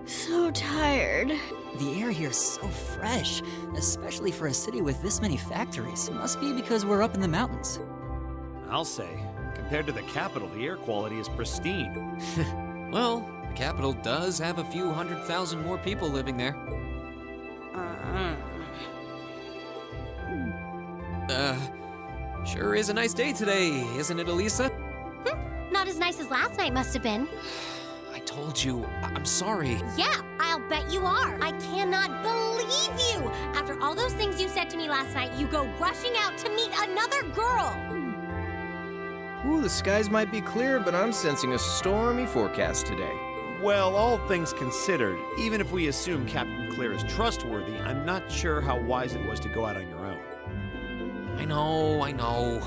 So tired. The air here is so fresh, especially for a city with this many factories. It must be because we're up in the mountains. I'll say, compared to the capital, the air quality is pristine. Well, the capital does have a few 100,000 more people living there. Sure is a nice day today, isn't it, Elisa? Not as nice as last night must have been. I told you, I'm sorry. Yeah, I'll bet you are. I cannot believe you! After all those things you said to me last night, you go rushing out to meet another girl! Ooh, the skies might be clear, but I'm sensing a stormy forecast today. Well, all things considered, even if we assume Captain Clear is trustworthy, I'm not sure how wise it was to go out on your own. I know.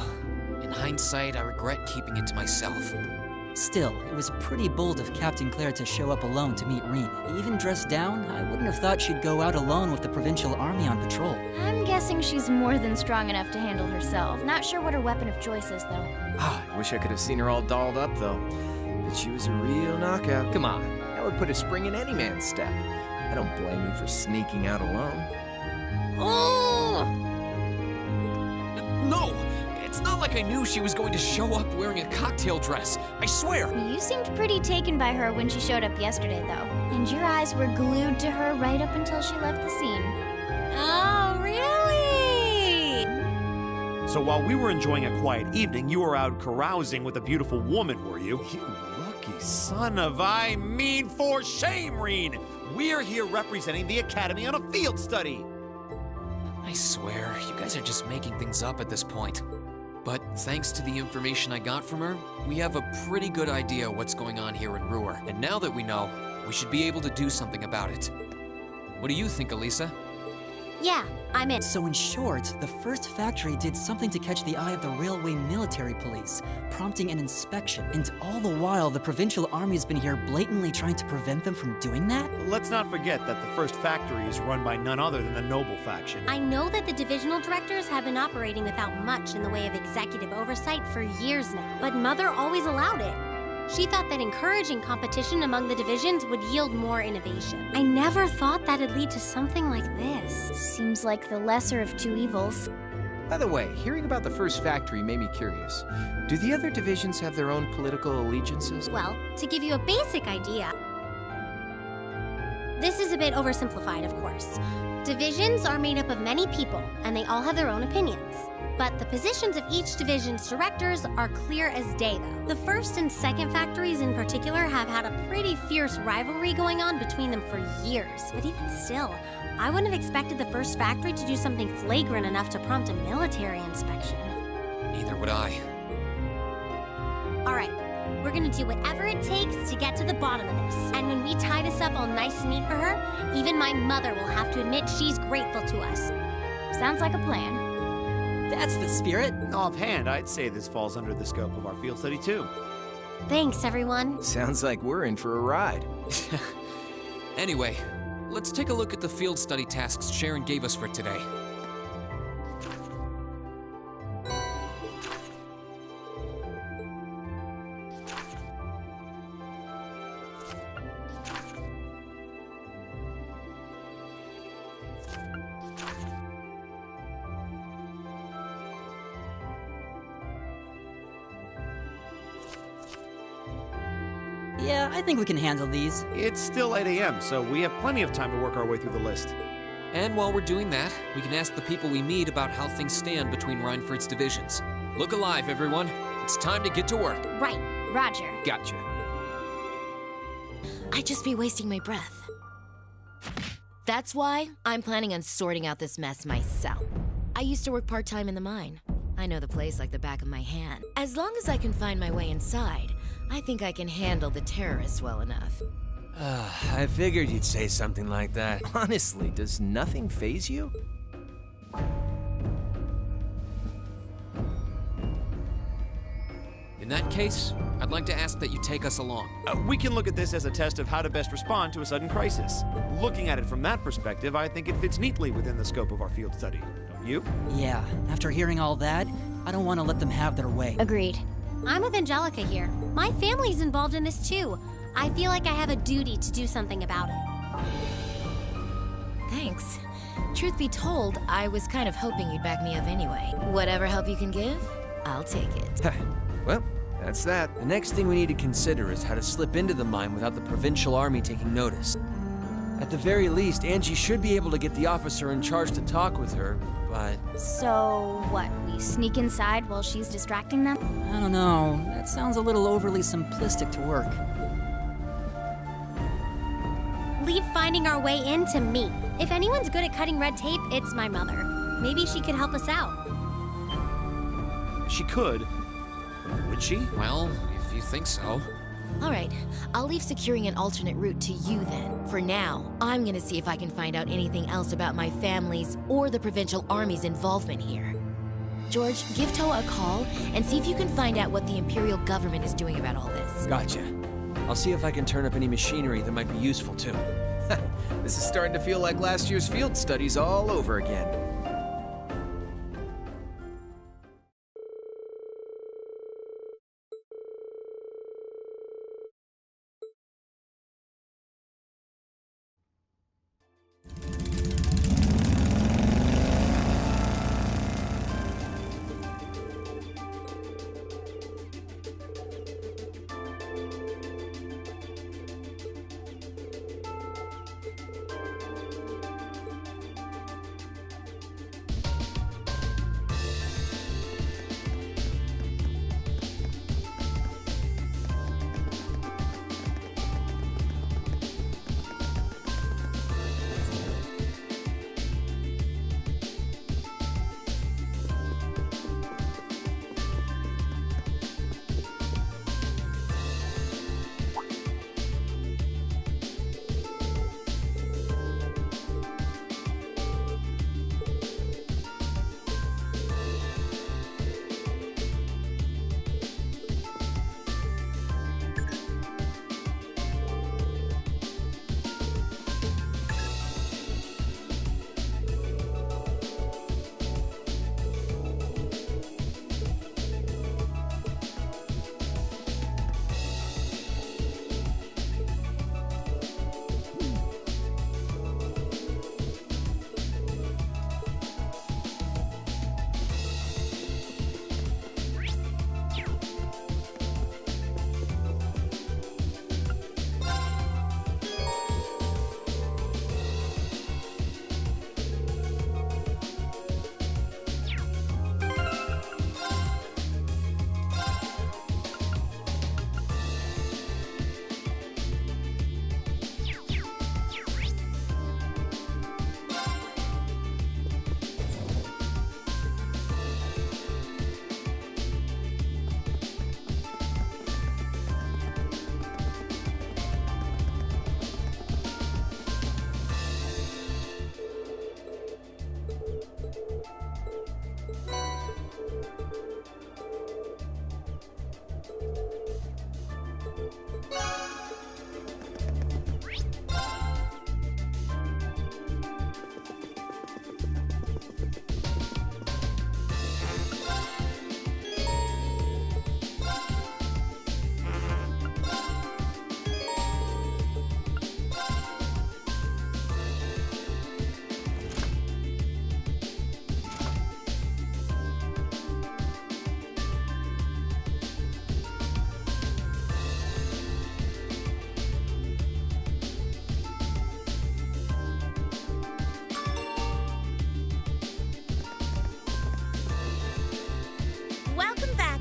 In hindsight, I regret keeping it to myself. Still, it was pretty bold of Captain Claire to show up alone to meet Reen. Even dressed down, I wouldn't have thought she'd go out alone with the provincial army on patrol. I'm guessing she's more than strong enough to handle herself. Not sure what her weapon of choice is, though. I wish I could have seen her all dolled up, though. But she was a real knockout. Come on, that would put a spring in any man's step. I don't blame you for sneaking out alone. Oh! No! It's not like I knew she was going to show up wearing a cocktail dress. I swear! You seemed pretty taken by her when she showed up yesterday, though. And your eyes were glued to her right up until she left the scene. Oh, really? So while we were enjoying a quiet evening, you were out carousing with a beautiful woman, were you? You lucky son of for shame, Reen! We're here representing the Academy on a field study! I swear, you guys are just making things up at this point. But thanks to the information I got from her, we have a pretty good idea what's going on here in Ruhr. And now that we know, we should be able to do something about it. What do you think, Elisa? Yeah, I'm in. So in short, the first factory did something to catch the eye of the railway military police, prompting an inspection. And all the while, the provincial army has been here blatantly trying to prevent them from doing that? Let's not forget that the first factory is run by none other than the Noble faction. I know that the divisional directors have been operating without much in the way of executive oversight for years now, but Mother always allowed it. She thought that encouraging competition among the divisions would yield more innovation. I never thought that'd lead to something like this. Seems like the lesser of two evils. By the way, hearing about the first factory made me curious. Do the other divisions have their own political allegiances? Well, to give you a basic idea, this is a bit oversimplified, of course. Divisions are made up of many people, and they all have their own opinions. But the positions of each division's directors are clear as day, though. The first and second factories in particular have had a pretty fierce rivalry going on between them for years. But even still, I wouldn't have expected the first factory to do something flagrant enough to prompt a military inspection. Neither would I. All right, we're gonna do whatever it takes to get to the bottom of this. And when we tie this up all nice and neat for her, even my mother will have to admit she's grateful to us. Sounds like a plan. That's the spirit. Offhand, I'd say this falls under the scope of our field study, too. Thanks, everyone. Sounds like we're in for a ride. Anyway, let's take a look at the field study tasks Sharon gave us for today. Yeah, I think we can handle these. It's still 8 a.m., so we have plenty of time to work our way through the list. And while we're doing that, we can ask the people we meet about how things stand between Reinford's divisions. Look alive, everyone. It's time to get to work. Right, Roger. Gotcha. I'd just be wasting my breath. That's why I'm planning on sorting out this mess myself. I used to work part-time in the mine. I know the place like the back of my hand. As long as I can find my way inside, I think I can handle the terrorists well enough. I figured you'd say something like that. Honestly, does nothing faze you? In that case, I'd like to ask that you take us along. We can look at this as a test of how to best respond to a sudden crisis. Looking at it from that perspective, I think it fits neatly within the scope of our field study. Don't you? Yeah, after hearing all that, I don't want to let them have their way. Agreed. I'm with Angelica here. My family's involved in this too. I feel like I have a duty to do something about it. Thanks. Truth be told, I was kind of hoping you'd back me up anyway. Whatever help you can give, I'll take it. Well, that's that. The next thing we need to consider is how to slip into the mine without the provincial army taking notice. At the very least, Angie should be able to get the officer in charge to talk with her, but... So, what, we sneak inside while she's distracting them? I don't know. That sounds a little overly simplistic to work. Leave finding our way in to me. If anyone's good at cutting red tape, it's my mother. Maybe she could help us out. She could. Would she? Well, if you think so. All right, I'll leave securing an alternate route to you then. For now, I'm gonna see if I can find out anything else about my family's or the provincial army's involvement here. George, give Toa a call and see if you can find out what the Imperial government is doing about all this. Gotcha. I'll see if I can turn up any machinery that might be useful too. This is starting to feel like last year's field studies all over again.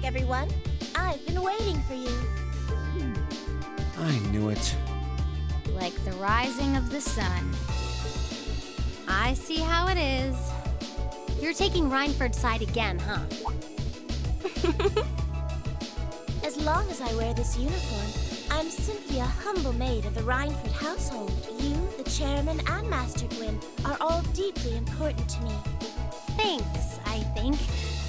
Everyone, I've been waiting for you. I knew it. Like the rising of the sun. I see how it is. You're taking Rhineford's side again, huh? As long as I wear this uniform, I'm simply a humble maid of the Rhineford household. You, the chairman, and Master Gwyn are all deeply important to me. Thanks, I think.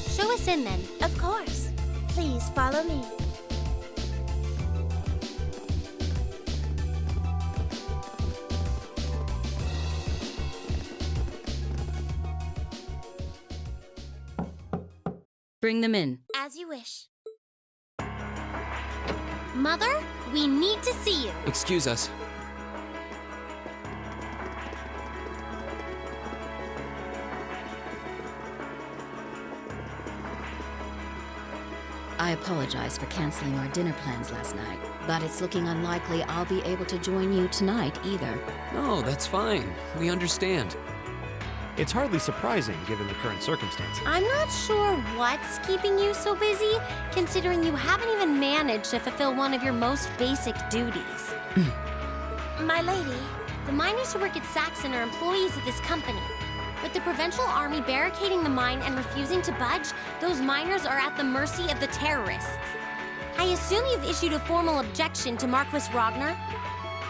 Show us in then. Of course. Please follow me. Bring them in. As you wish. Mother, We need to see you. Excuse us. I apologize for canceling our dinner plans last night, but it's looking unlikely I'll be able to join you tonight either. No, that's fine. We understand. It's hardly surprising given the current circumstances. I'm not sure what's keeping you so busy, considering you haven't even managed to fulfill one of your most basic duties. My lady, The miners who work at Saxon are employees of this company. With the Provincial Army barricading the mine and refusing to budge, those miners are at the mercy of the terrorists. I assume you've issued a formal objection to Marquis Ragnar?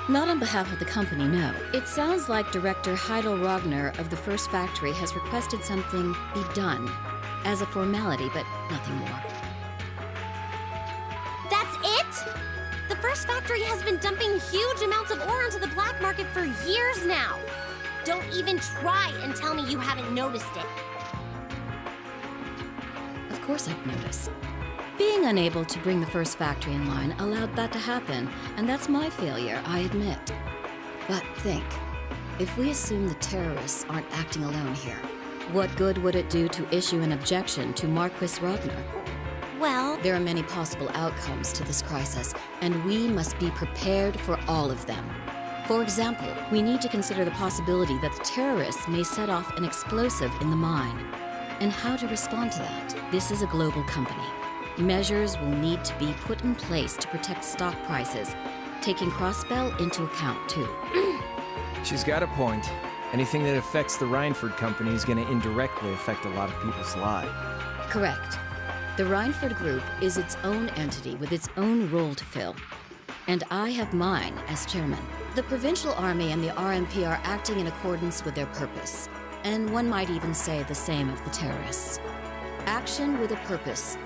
Not on behalf of the company, no. It sounds like Director Heidel Ragnar of the First Factory has requested something be done as a formality, but nothing more. That's it? The First Factory has been dumping huge amounts of ore onto the black market for years now. Don't even try and tell me you haven't noticed it. Of course I've noticed. Being unable to bring the First Factory in line allowed that to happen, and that's my failure, I admit. But think, if we assume the terrorists aren't acting alone here, what good would it do to issue an objection to Marquis Ragnar? Well, There are many possible outcomes to this crisis, and we must be prepared for all of them. For example, we need to consider the possibility that the terrorists may set off an explosive in the mine, and how to respond to that. This is a global company. Measures will need to be put in place to protect stock prices, taking Crossbell into account too. She's got a point. Anything that affects the Rhineford Company is going to indirectly affect a lot of people's lives. Correct. The Rhineford Group is its own entity with its own role to fill, and I have mine as chairman. The Provincial Army and the RMP are acting in accordance with their purpose, and one might even say the same of the terrorists. Action with a purpose.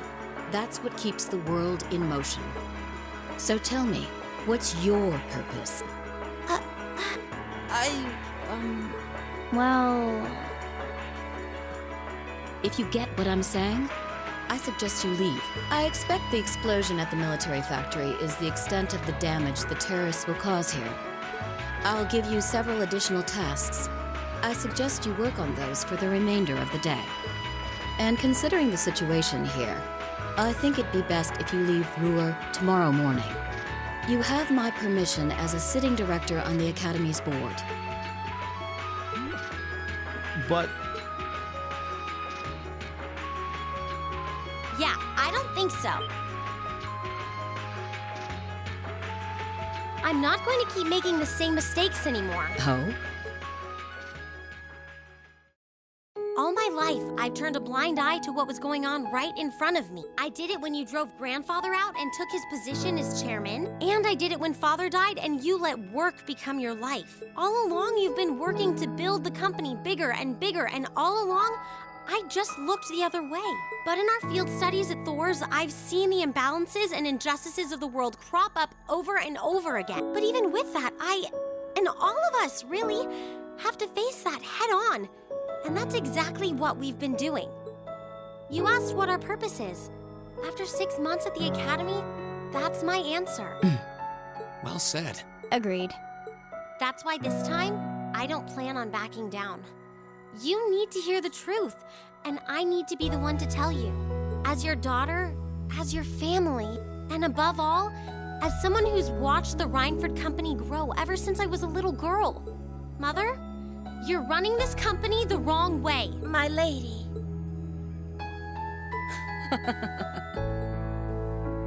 That's what keeps the world in motion. So tell me, what's your purpose? Well, If you get what I'm saying, I suggest you leave. I expect the explosion at the military factory is the extent of the damage the terrorists will cause here. I'll give you several additional tasks. I suggest you work on those for the remainder of the day. And considering the situation here, I think it'd be best if you leave Ruhr tomorrow morning. You have my permission as a sitting director on the Academy's board. But yeah, I don't think so. I'm not going to keep making the same mistakes anymore. Oh? All my life, I've turned a blind eye to what was going on right in front of me. I did it when you drove Grandfather out and took his position as chairman, and I did it when Father died and you let work become your life. All along, you've been working to build the company bigger, and all along, I just looked the other way. But in our field studies at Thor's, I've seen the imbalances and injustices of the world crop up over and over again. But even with that, I, and all of us really, have to face that head on. And that's exactly what we've been doing. You asked what our purpose is. After 6 months at the Academy, that's my answer. Well said. agreed. That's why this time, I don't plan on backing down. You need to hear the truth, and I need to be the one to tell you. As your daughter, as your family, and above all, as someone who's watched the Rhineford Company grow ever since I was a little girl. Mother, you're running this company the wrong way. my lady.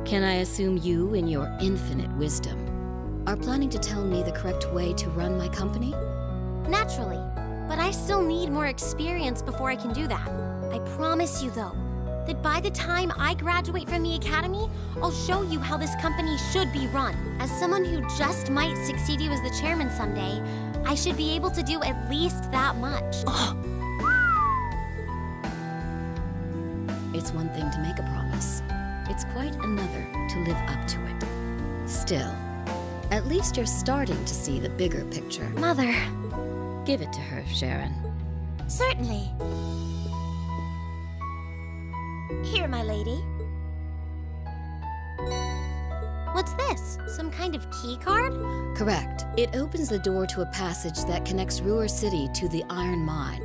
Can I assume you, in your infinite wisdom, are planning to tell me the correct way to run my company? Naturally, but I still need more experience before I can do that. I promise you, though, that by the time I graduate from the Academy, I'll show you how this company should be run. As someone who just might succeed you as the chairman someday, I should be able to do at least that much. It's one thing to make a promise. It's quite another to live up to it. Still, at least you're starting to see the bigger picture. Mother, Give it to her, Sharon. Certainly. Here, my lady. What's this? Some kind of key card? Correct. It opens the door to a passage that connects Ruhr City to the Iron Mine.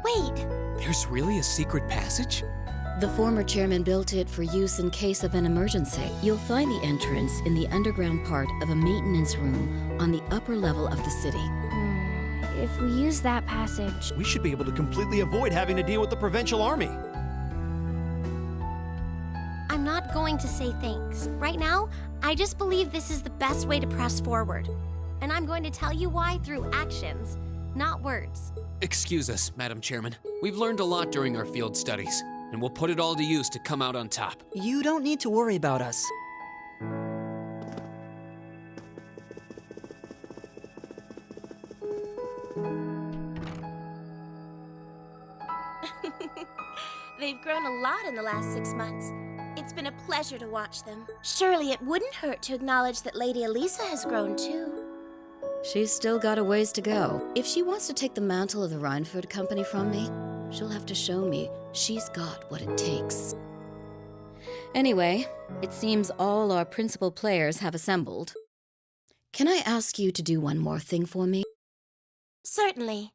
Wait, There's really a secret passage? The former chairman built it for use in case of an emergency. You'll find the entrance in the underground part of a maintenance room on the upper level of the city. If we use that passage, We should be able to completely avoid having to deal with the Provincial Army. I'm not going to say thanks. Right now, I just believe this is the best way to press forward. And I'm going to tell you why through actions, not words. Excuse us, Madam Chairman. We've learned a lot during our field studies, and we'll put it all to use to come out on top. You don't need to worry about us. They've grown a lot in the last 6 months. It's been a pleasure to watch them. Surely it wouldn't hurt to acknowledge that Lady Elisa has grown too. She's still got a ways to go. If she wants to take the mantle of the Rhineford Company from me, she'll have to show me she's got what it takes. Anyway, it seems all our principal players have assembled. Can I ask you to do one more thing for me? Certainly.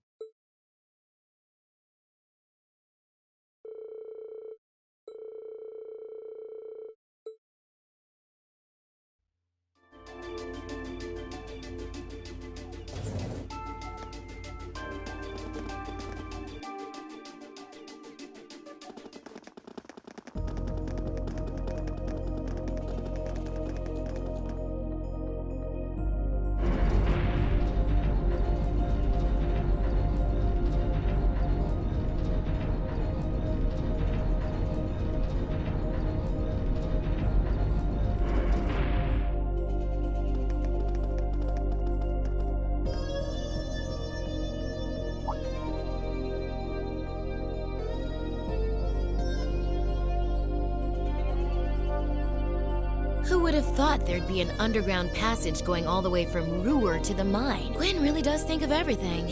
Who would have thought there'd be an underground passage going all the way from Ruhr to the mine? Gwen really does think of everything.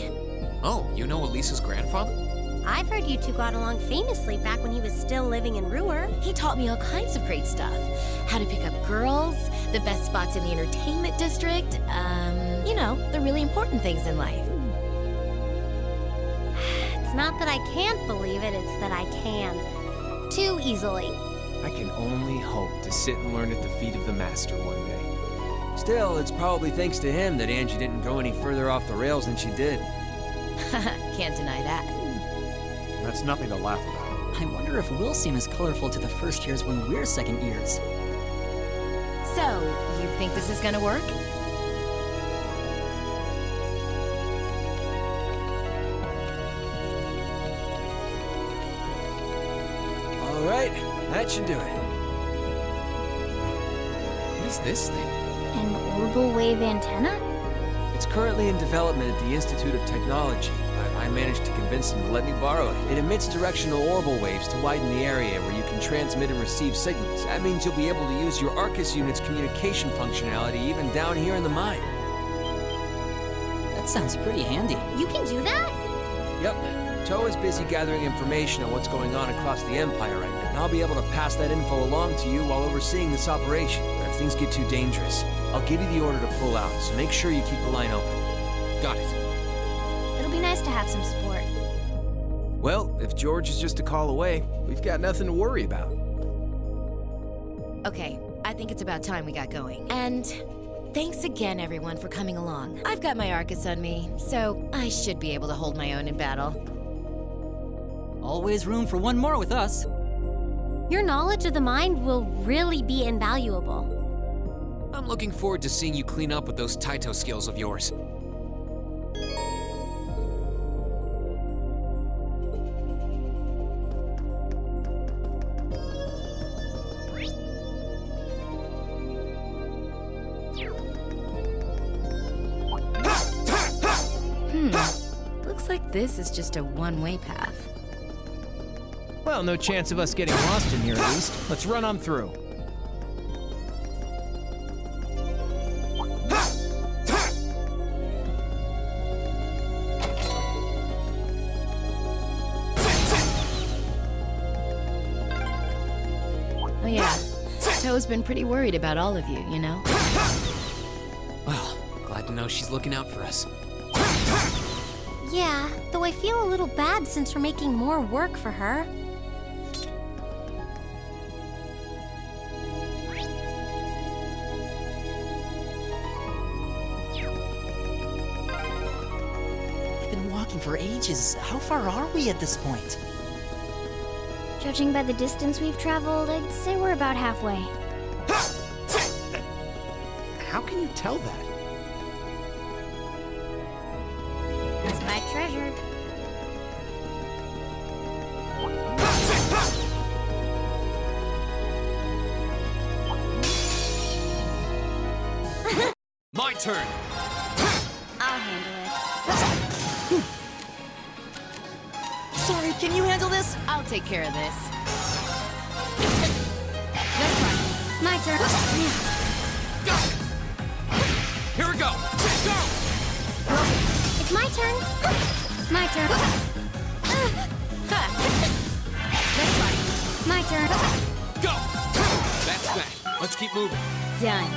Oh, you know Elisa's grandfather? I've heard you two got along famously back when he was still living in Ruhr. He taught me all kinds of great stuff. How to pick up girls, the best spots in the entertainment district, you know, the really important things in life. It's not that I can't believe it, it's that I can. Too easily. I can only hope to sit and learn at the feet of the Master one day. Still, it's probably thanks to him that Angie didn't go any further off the rails than she did. Can't deny that. That's nothing to laugh about. I wonder if we'll seem as colorful to the first years when we're second years. So, you think this is gonna work? All right, that should do it. What is this thing? an orbital wave antenna? It's currently in development at the Institute of Technology. I managed to convince them to let me borrow it. It emits directional orbital waves to widen the area where you can transmit and receive signals. That means you'll be able to use your Arcus unit's communication functionality even down here in the mine. That sounds pretty handy. You can do that? Yep. Toa is busy gathering information on what's going on across the Empire right now, and I'll be able to pass that info along to you while overseeing this operation. But if things get too dangerous, I'll give you the order to pull out, so make sure you keep the line open. Got it. It'll be nice to have some support. Well, if George is just a call away, we've got nothing to worry about. Okay, I think it's about time we got going. And thanks again, everyone, for coming along. I've got my Arcus on me, so I should be able to hold my own in battle. Always room for one more with us. Your knowledge of the mind will really be invaluable. I'm looking forward to seeing you clean up with those Taito skills of yours. Looks like this is just a one-way path. Well, no chance of us getting lost in here at least. Let's run on through. Oh yeah, To's been pretty worried about all of you, you know? Well, glad to know she's looking out for us. Yeah, though I feel a little bad since we're making more work for her. We've been walking for ages. How far are we at this point? Judging by the distance we've traveled, I'd say we're about halfway. How can you tell that? It's my treasure. My turn! I'll handle it. Sorry, can you handle this? I'll take care of this. My turn. Go! Here we go! Go! It's my turn. My turn. My turn. Go! That's that. Let's keep moving. Done.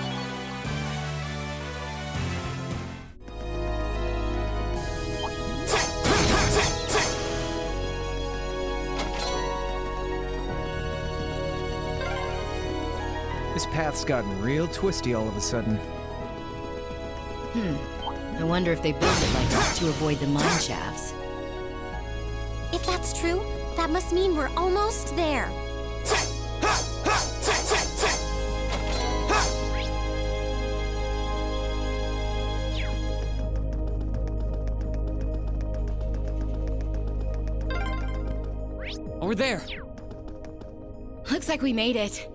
This path's gotten real twisty all of a sudden. I wonder if they built it like that to avoid the mine shafts. If that's true, that must mean we're almost there. Over there! Looks like we made it.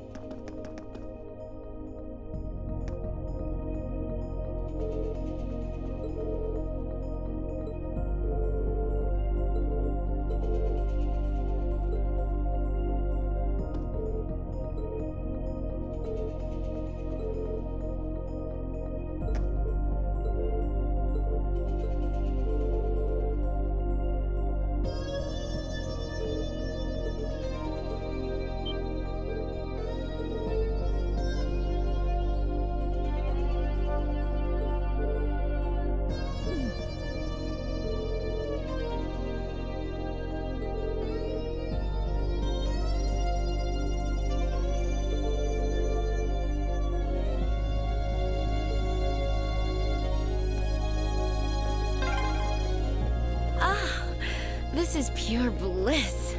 This is pure bliss.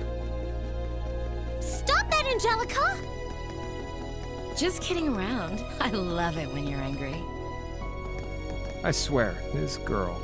Stop that, Angelica! Just kidding around. I love it when you're angry. I swear, this girl.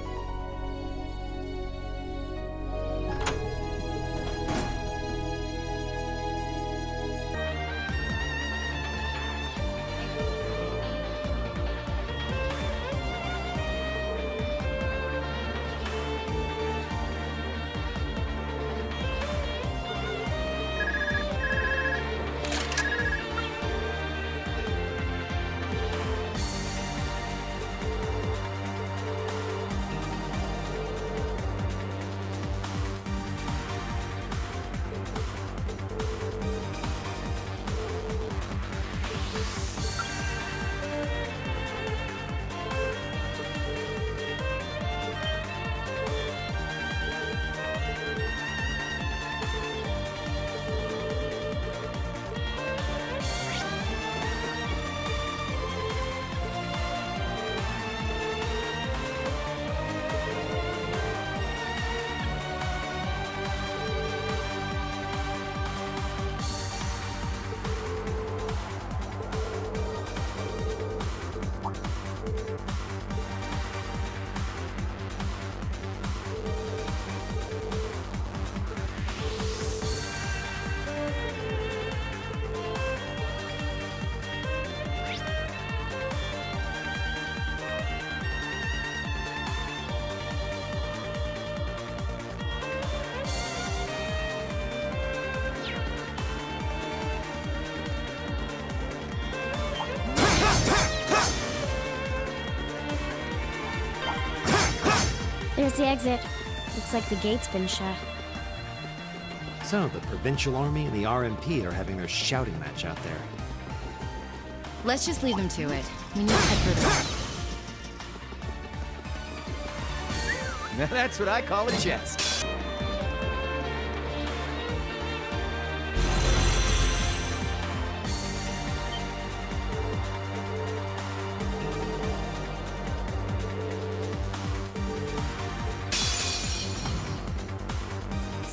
There's the exit. Looks like the gate's been shut. So, the Provincial Army and the RMP are having their shouting match out there. Let's just leave them to it. We need to head further on. Now that's what I call a chest.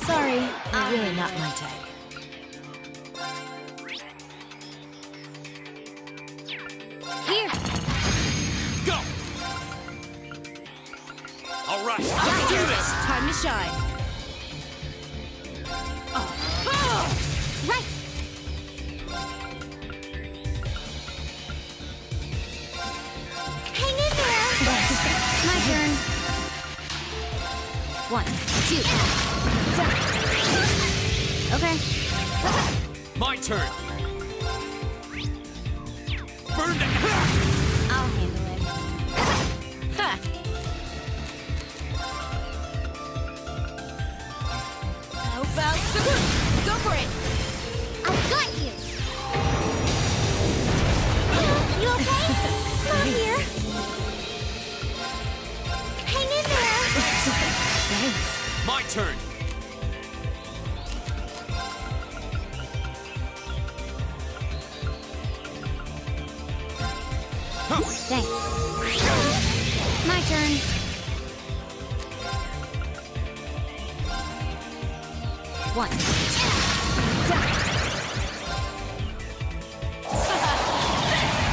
Sorry, you're really not my type. Here. Go! All right, let's do this! Time to shine. Right. Hang in there. My turn. 1, 2. Okay. My turn! Burn it! I'll handle it. Ha! How about go for it! I've got you. You okay? Come here. Hang in there. Thanks. My turn! Thanks. My turn. One.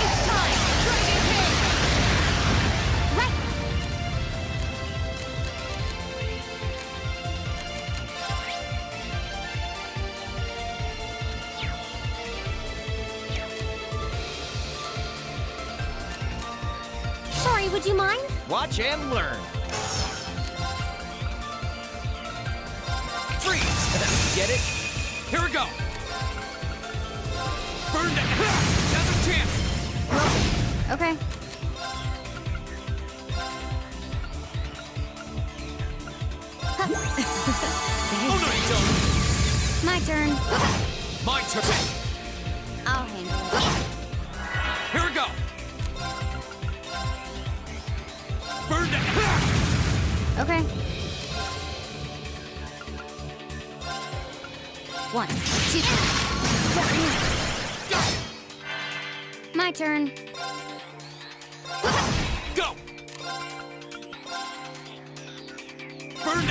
It's time! Dragon King! Right. Sorry, would you mind? Watch and learn. Freeze! Get it? Here we go! Burn it! Now's a chance! Okay. Oh no, you don't! My turn. My turn! I'll handle it. Here we go! Burn it! Okay. 1, 2. My turn. Go! Burn it!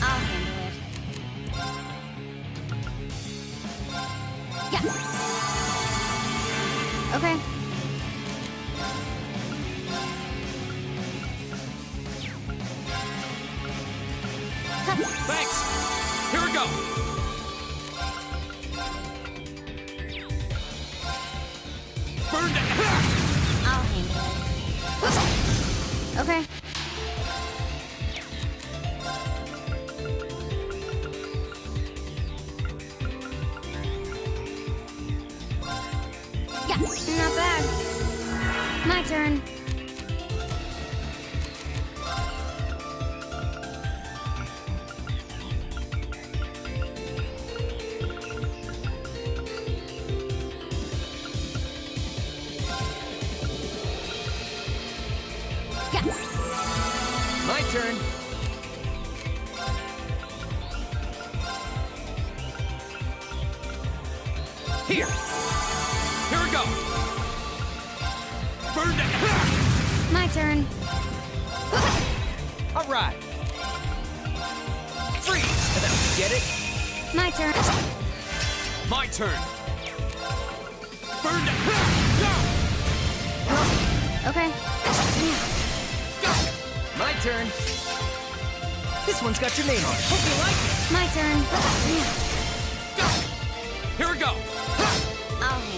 I'll handle it. Yeah. Okay. Thanks! Here we go! Burn it! I'll handle it. Okay. Yeah, not bad. My turn. My turn. Here! Here we go! Burn it! My turn. All right. Freeze! Get it? My turn. My turn! Burn it! Go! Okay. My turn. This one's got your name on it. Hope you like it. My turn. Go! Here we go! I'll handle it.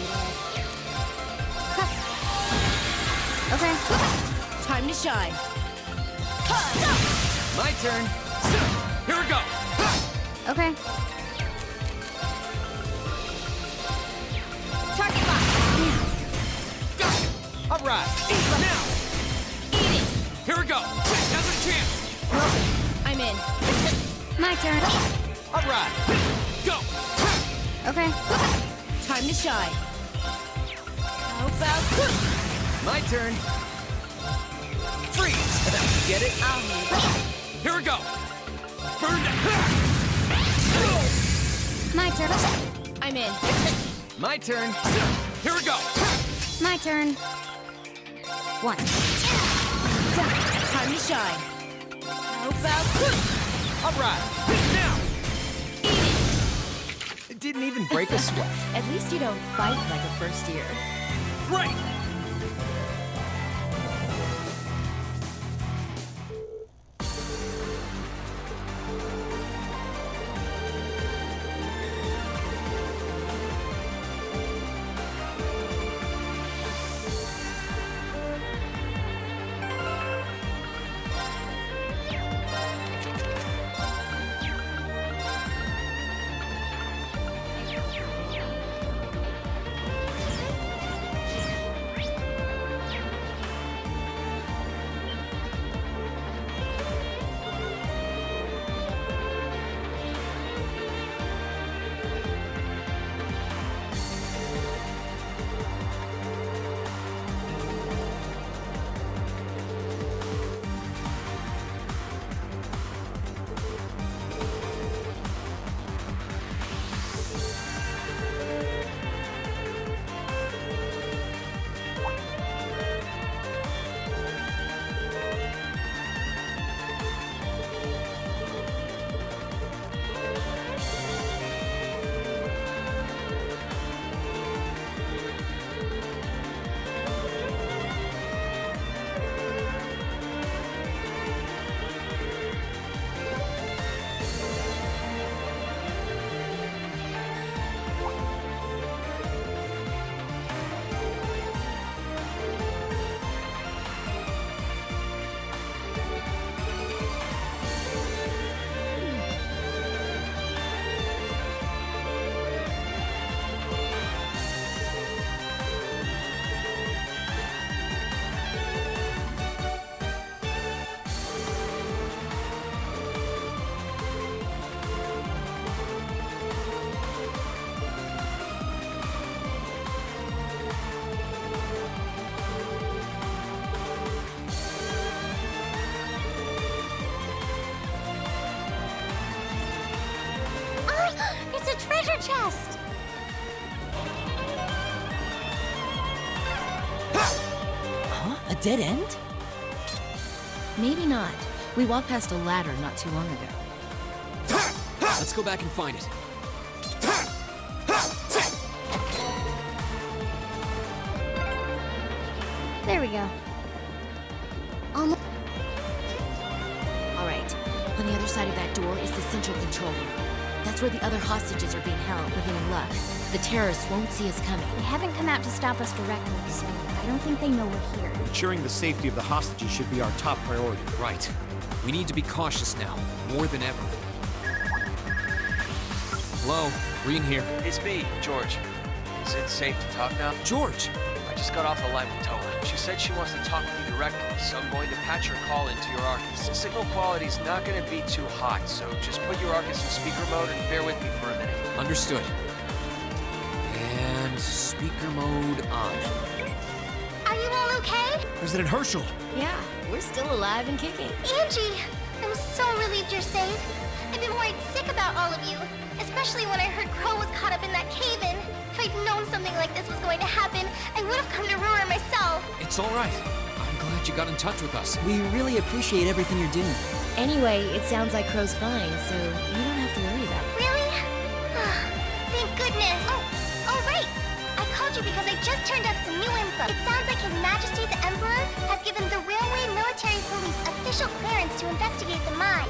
Okay. Time to shine. My turn. Here we go! Okay. Target lock. Go! All right. Now! Eat it. Here we go! Now's a chance! I'm in. My turn. All right. Go! Okay. Time to shine. How about... My turn. Freeze! Get it? Here we go! Burn down! My turn. I'm in. My turn. Here we go! My turn. 1. Time to shine. How about... All right, now! It didn't even break a sweat. At least you don't fight like a first year. Great! It's a treasure chest! Huh? A dead end? Maybe not. We walked past a ladder not too long ago. Let's go back and find it. There we go. All right. On the other side of that door is the central control room. That's where the other hostages are being held, with any luck. The terrorists won't see us coming. They haven't come out to stop us directly, so I don't think they know we're here. Ensuring the safety of the hostages should be our top priority. Right. We need to be cautious now, more than ever. Hello, Green here. It's me, George. Is it safe to talk now? George! I just got off the line with Toa. She said she wants to talk with you directly, so I'm going to patch her call into your Arcus. The signal quality's not going to be too hot, so just put your Arcus in speaker mode and bear with me for a minute. Understood. And speaker mode on. Are you all okay? President Herschel! Yeah, we're still alive and kicking. Angie! I'm so relieved you're safe. I've been worried sick about all of you, especially when I heard Crow was caught up in that cave-in. If I'd known something like this was going to happen, I would have come to Ruhr myself. It's all right. I'm glad you got in touch with us. We really appreciate everything you're doing. Anyway, it sounds like Crow's fine, so you don't have to worry about it. Really? Thank goodness. Oh, right. I called you because I just turned up some new info. It sounds like His Majesty the Emperor has given the Railway Military Police official clearance to investigate the mine.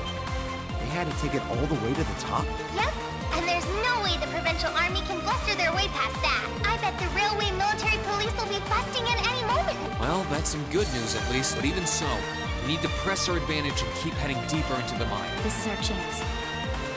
They had to take it all the way to the top? Yep. And there's no way the Provincial Army can bluster their way past that. I bet the Railway Military Police will be busting in any moment. Well, that's some good news at least, but even so, we need to press our advantage and keep heading deeper into the mine. This is our chance.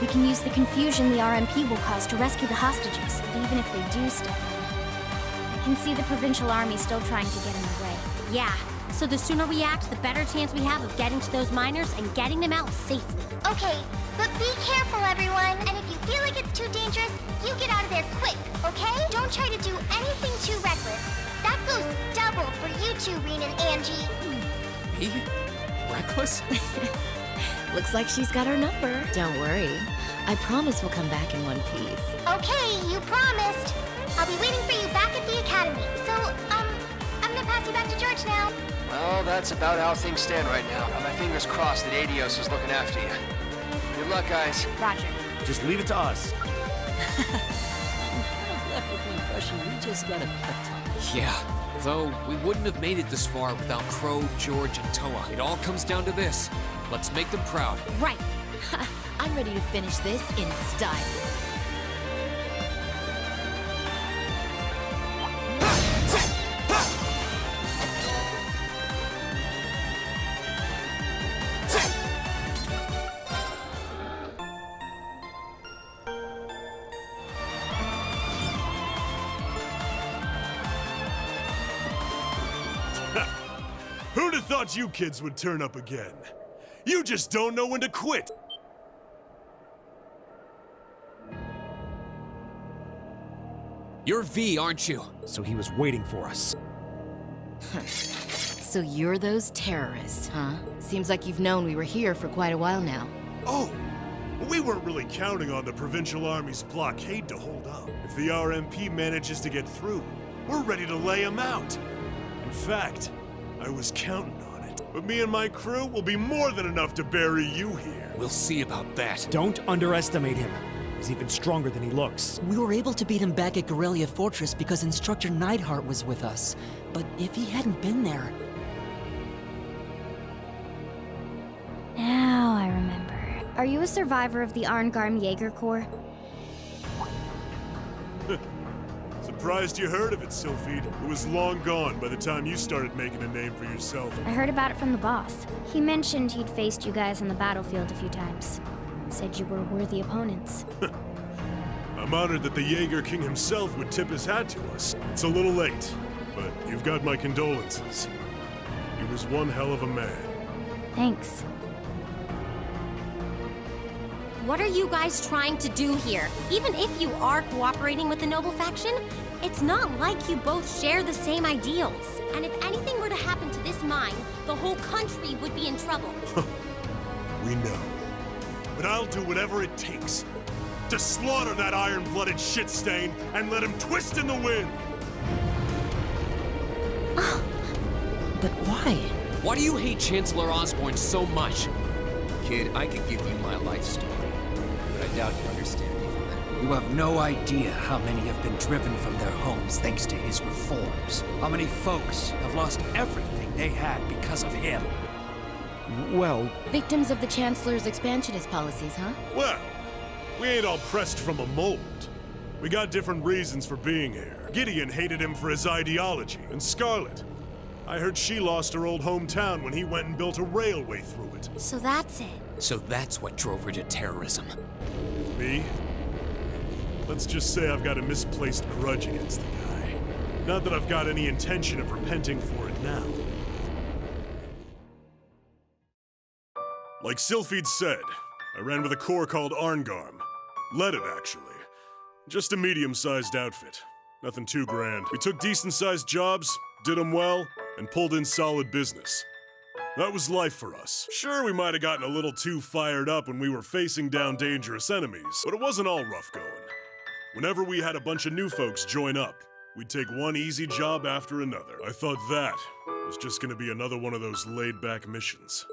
We can use the confusion the RMP will cause to rescue the hostages, but even if they do stop, I can see the Provincial Army still trying to get in the way. Yeah, So the sooner we act, the better chance we have of getting to those miners and getting them out safely. Okay, but be careful, everyone. And if you feel like it's too dangerous, you get out of there quick, okay? Don't try to do anything too reckless. That goes double for you two, Reen and Angie. Me? Reckless? Looks like she's got our number. Don't worry. I promise we'll come back in one piece. Okay, you promised. I'll be waiting for you back at the academy. So, I'm gonna pass you back to George now. Well, that's about how things stand right now. Got my fingers crossed that Adios is looking after you. Good luck, guys. Roger. Just leave it to us. Left with the impression we just got a pep talk. Yeah. Though, we wouldn't have made it this far without Crow, George, and Toa. It all comes down to this. Let's make them proud. Right. I'm ready to finish this in style. Who'd have thought you kids would turn up again? You just don't know when to quit. You're V, aren't you? So he was waiting for us. So you're those terrorists, huh? Seems like you've known we were here for quite a while now. Oh, we weren't really counting on the Provincial Army's blockade to hold up. If the RMP manages to get through, we're ready to lay them out. In fact, I was counting on it. But me and my crew will be more than enough to bury you here. We'll see about that. Don't underestimate him. He's even stronger than he looks. We were able to beat him back at Guerrilla Fortress because Instructor Neidhart was with us. But if he hadn't been there... Now I remember. Are you a survivor of the Arngarm Jaeger Corps? Surprised you heard of it, Sylphide. It was long gone by the time you started making a name for yourself. I heard about it from the boss. He mentioned he'd faced you guys on the battlefield a few times. Said you were worthy opponents. I'm honored that the Jaeger King himself would tip his hat to us. It's a little late, but you've got my condolences. He was one hell of a man. Thanks. What are you guys trying to do here? Even if you are cooperating with the Noble faction, it's not like you both share the same ideals. And if anything were to happen to this mine, the whole country would be in trouble. We know. But I'll do whatever it takes to slaughter that iron-blooded shit-stain and let him twist in the wind! But why? Why do you hate Chancellor Osborne so much? Kid, I could give you my life story, but I doubt you understand even that. You have no idea how many have been driven from their homes thanks to his reforms. How many folks have lost everything they had because of him. Well, Victims of the Chancellor's expansionist policies, huh? Well, we ain't all pressed from a mold. We got different reasons for being here. Gideon hated him for his ideology, and Scarlet. I heard she lost her old hometown when he went and built a railway through it. So that's it. So that's what drove her to terrorism. Me? Let's just say I've got a misplaced grudge against the guy. Not that I've got any intention of repenting for it now. Like Sylphide said, I ran with a corps called Arngarm. Led it, actually. Just a medium-sized outfit. Nothing too grand. We took decent-sized jobs, did them well, and pulled in solid business. That was life for us. Sure, we might have gotten a little too fired up when we were facing down dangerous enemies, but it wasn't all rough going. Whenever we had a bunch of new folks join up, we'd take one easy job after another. I thought that was just gonna be another one of those laid-back missions.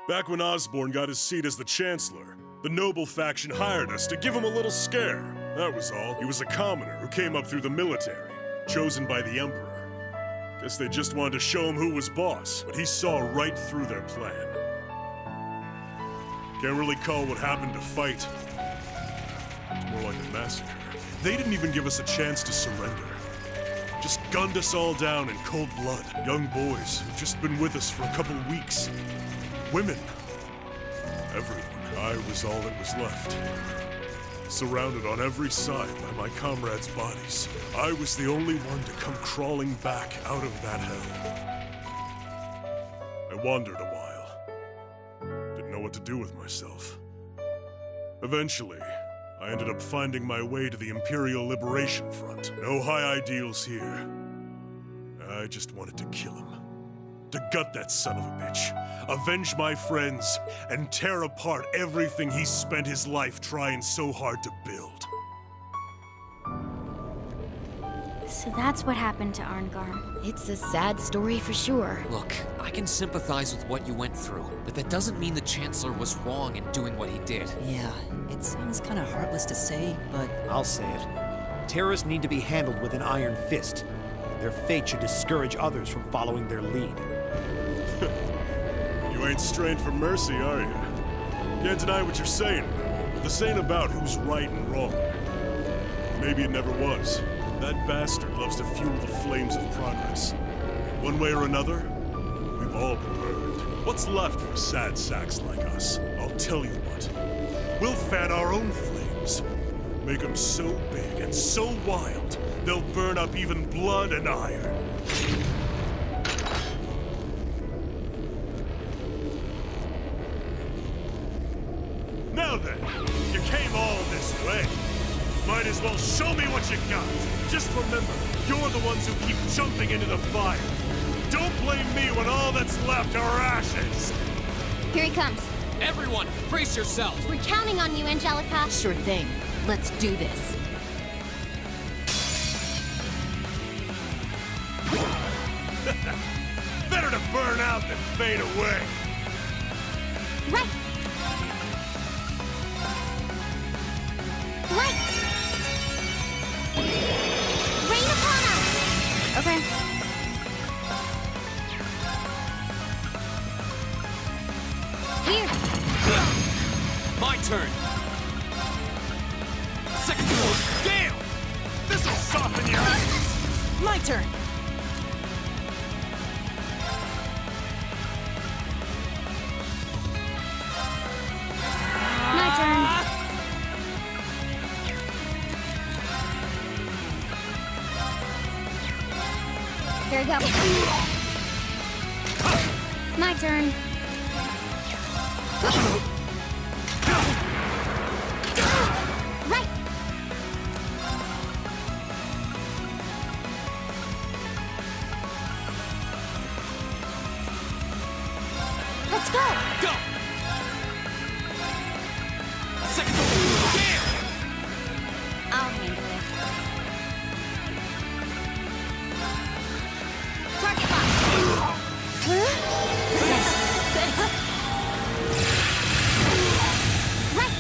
Back when Osborne got his seat as the Chancellor, the Noble faction hired us to give him a little scare. That was all. He was a commoner who came up through the military, chosen by the Emperor. Guess they just wanted to show him who was boss, but he saw right through their plan. Can't really call what happened a fight. It's more like a massacre. They didn't even give us a chance to surrender. Just gunned us all down in cold blood. Young boys who'd just been with us for a couple weeks. Women. Everyone. I was all that was left. surrounded on every side by my comrades' bodies. I was the only one to come crawling back out of that hell. I wandered a while. Didn't know what to do with myself. Eventually, I ended up finding my way to the Imperial Liberation Front. No high ideals here. I just wanted to kill him. To gut that son of a bitch, avenge my friends, and tear apart everything he spent his life trying so hard to build. So that's what happened to Arngarm. It's a sad story for sure. Look, I can sympathize with what you went through, but that doesn't mean the Chancellor was wrong in doing what he did. Yeah, it sounds kind of heartless to say, but I'll say it. Terrorists need to be handled with an iron fist. Their fate should discourage others from following their lead. You ain't strained for mercy, are you? Can't deny what you're saying, but this ain't about who's right and wrong. Maybe it never was. That bastard loves to fuel the flames of progress. One way or another, we've all been burned. What's left for sad sacks like us? I'll tell you what. We'll fan our own flames. Make them so big and so wild, they'll burn up even blood and iron. Now then, you came all this way. Might as well show me what you got. Just remember, you're the ones who keep jumping into the fire. Don't blame me when all that's left are ashes. Here he comes. Everyone, brace yourselves! We're counting on you, Angelica. Sure thing. Let's do this. Better to burn out than fade away. Right. Right. Rain upon us. Okay. Here. My turn! Second Damn! This'll soften you. My turn. My turn. Here we go. My turn. Right. Let's go. Go! Second Damn! I'll handle it. Target lock. Right.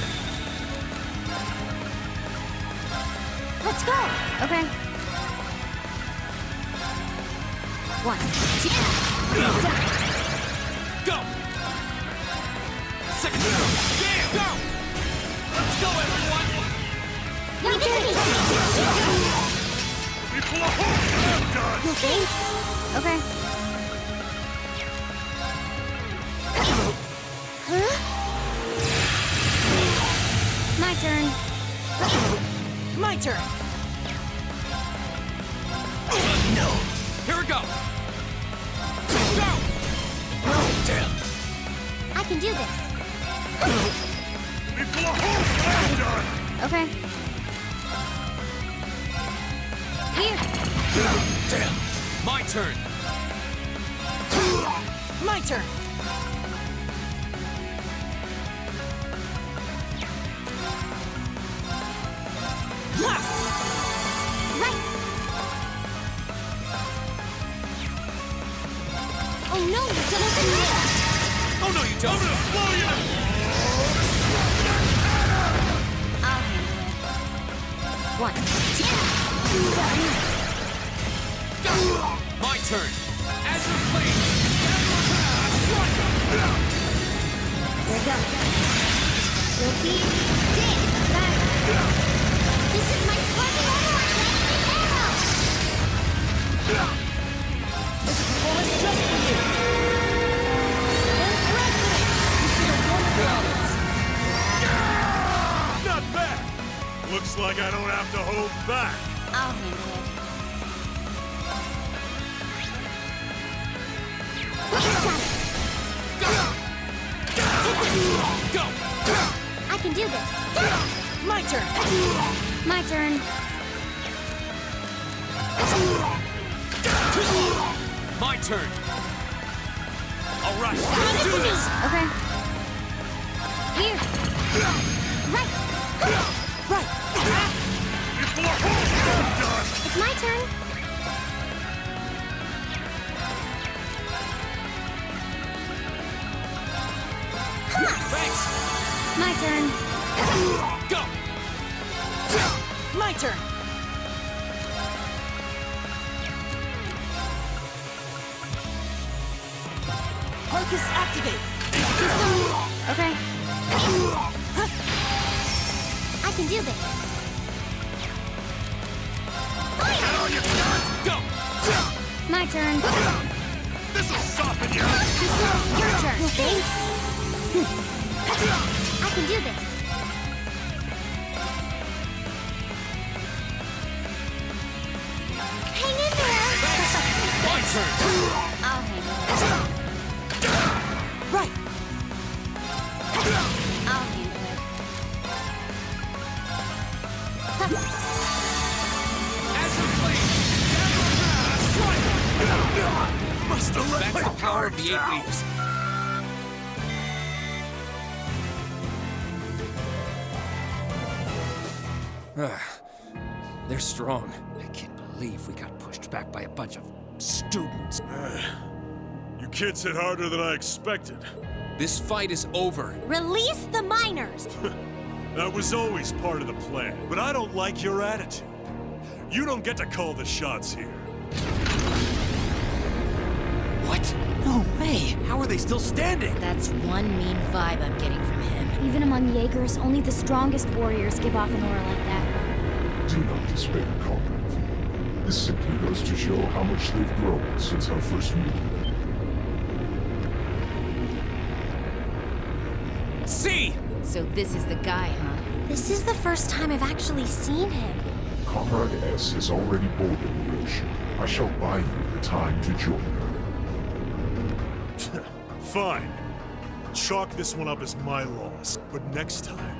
Let's go. Okay. 1, 2. Go! Second Damn! Go! Let's go, everyone! We did it. People are home. Done. Thanks. Okay. My turn. My turn. Here we go! Go! Damn! I can do this. People are home. Done. Okay. Here. Damn! My turn! My turn. Right. Oh no, you did it. Oh no, you don't! I'll handle it. 1, 2. My turn! As you please! Here we go. You'll be dead. This is my sparking arrow. This performance just for you. Not bad. I don't have to hold back. I'll handle it. Go! I can do this. My turn! My turn. My turn! Alright, let's do this! Okay. Here. Right. Right! It's my turn. Thanks! My turn. Go! My turn! Arcus activate! Okay. I can do this. Go! My turn. This'll soften you. Your turn. Thanks. I can do this. Hang in there. My turn! I'll handle it. Right! I'll handle it. As you please! That's the power of the 8 leaves. They're strong. I can't believe we got pushed back by a bunch of students. You kids hit harder than I expected. This fight is over. Release the miners. That was always part of the plan, but I don't like your attitude. You don't get to call the shots here. What? No way! How are they still standing? That's one mean vibe I'm getting from him. Even among Jaegers, only the strongest warriors give off an aura like that. Do not despair, Karmen. This simply goes to show how much they've grown since our first meeting. See! So this is the guy, huh? This is the first time I've actually seen him. Comrade S has already boarded the airship. I shall buy you the time to join her. Fine. Chalk this one up as my loss. But next time,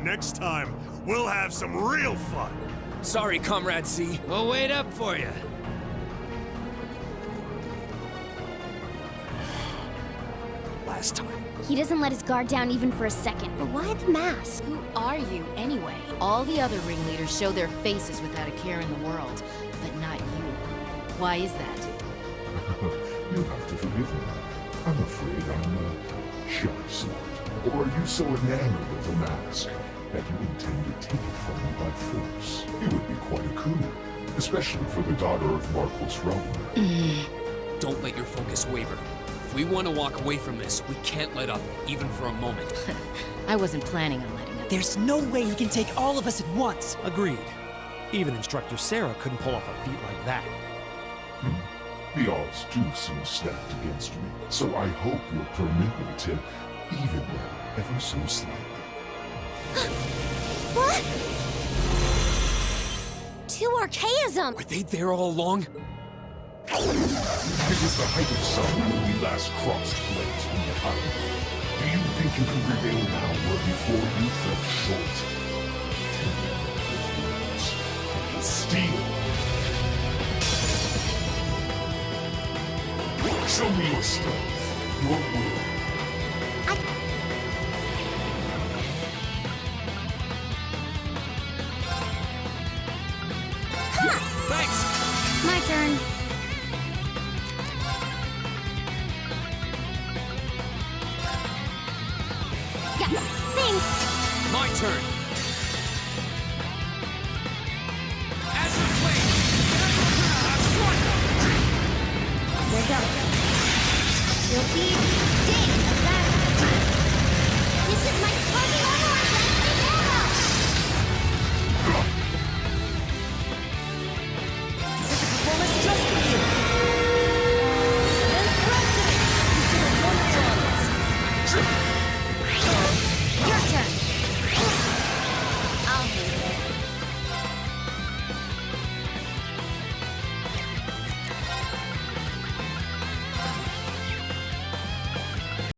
next time, we'll have some real fun. Sorry, Comrade C. We'll wait up for you. Last time. He doesn't let his guard down even for a second. But why the mask? Who are you, anyway? All the other ringleaders show their faces without a care in the world, but not you. Why is that? You'll have to forgive me. I'm afraid I'm a shy sort. Or are you so enamored of the mask that you intend to take it from me by force? It would be quite a coup, especially for the daughter of Marquis Rome. Don't let your focus waver. If we want to walk away from this, we can't let up, even for a moment. I wasn't planning on letting up. There's no way he can take all of us at once. Agreed. Even Instructor Sarah couldn't pull off a feat like that. The odds do seem stacked against me, so I hope you'll permit me to even them ever so slightly. What? To Archaism! Were they there all along? It was the height of summer when we last crossed blades in the island. Do you think you can prevail now where before you fell short? Steel! Show me your strength, your will. Thanks! My turn. Yeah, thanks! My turn! As you please! There you go. You'll be dead.